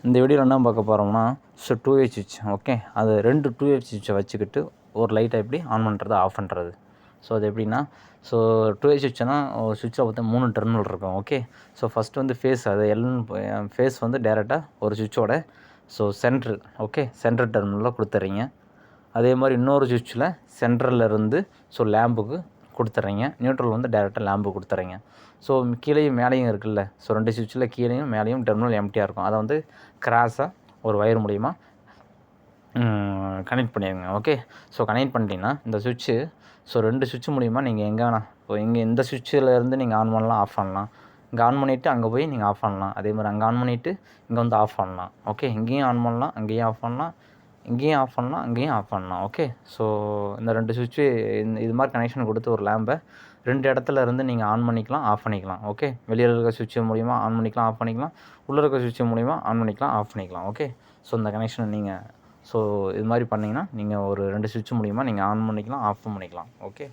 இந்த வீடியோவில் என்ன பார்க்க போகிறோம்னா ஸோ 2 வே சுவிட்ச். ஓகே, அது 2 2 வே சுவிட்சை வச்சுக்கிட்டு ஒரு லைட்டை எப்படி ஆன் பண்ணுறது ஆஃப் பண்ணுறது. ஸோ அது எப்படின்னா, ஸோ 2 வே சுவிட்ச்னா ஒரு சுவிட்சில் பார்த்தா 3 டெர்மினல் இருக்கும். ஓகே, ஸோ ஃபஸ்ட்டு வந்து ஃபேஸ், அது ஃபேஸ் வந்து டேரெக்டாக ஒரு சுவிட்சோட ஸோ சென்ட்ரு. ஓகே, சென்ட்ரல் டெர்மினலில் கொடுத்துட்றீங்க. அதே மாதிரி இன்னொரு சுவிட்சில் சென்ட்ரலில் இருந்து ஸோ லேம்புக்கு கொடுத்துட்றீங்க. நியூட்ரல் வந்து டேரெக்டாக லேம்புக்கு கொடுத்துட்றீங்க. ஸோ கீழேயும் மேலேயும் இருக்குல்ல, ஸோ 2 சுவிட்சில் கீழேயும் மேலேயும் டெர்மினல் எம்டியாக இருக்கும். அதை வந்து கிராஸாக ஒரு வயர் மூலிமா கனெக்ட் பண்ணிடுங்க. ஓகே, ஸோ கனெக்ட் பண்ணிட்டீங்கன்னா இந்த சுவிட்சு ஸோ 2 சுவிட்ச் மூலிமா நீங்கள் எங்கே வேணால் இப்போ இந்த சுவிட்சில் இருந்து நீங்கள் ஆன் பண்ணலாம், ஆஃப் பண்ணலாம். இங்கே ஆன் பண்ணிவிட்டு அங்கே போய் நீங்கள் ஆஃப் பண்ணலாம். அதே மாதிரி அங்கே ஆன் பண்ணிவிட்டு இங்கே வந்து ஆஃப் பண்ணலாம். ஓகே, இங்கேயும் ஆன் பண்ணலாம், அங்கேயும் ஆஃப் பண்ணலாம், இங்கேயும் ஆஃப் பண்ணலாம், அங்கேயும் ஆஃப் பண்ணலாம். ஓகே, ஸோ இந்த 2 சுவிட்சு இது மாதிரி கனெக்ஷன் கொடுத்து ஒரு லேம்பை 2 இடத்துல இருந்து நீங்கள் ஆன் பண்ணிக்கலாம், ஆஃப் பண்ணிக்கலாம். ஓகே, வெளியில் இருக்க சுவிட்ச் மூலிமா ஆன் பண்ணிக்கலாம், ஆஃப் பண்ணிக்கலாம். உள்ளே இருக்க சுவிட்ச் மூலிமா ஆன் பண்ணிக்கலாம், ஆஃப் பண்ணிக்கலாம். ஓகே, ஸோ இந்த கனெக்ஷனை நீங்கள் ஸோ இது மாதிரி பண்ணிங்கன்னா நீங்கள் ஒரு 2 சுவிட்ச் மூலிமா நீங்கள் ஆன் பண்ணிக்கலாம், ஆஃப் பண்ணிக்கலாம். ஓகே.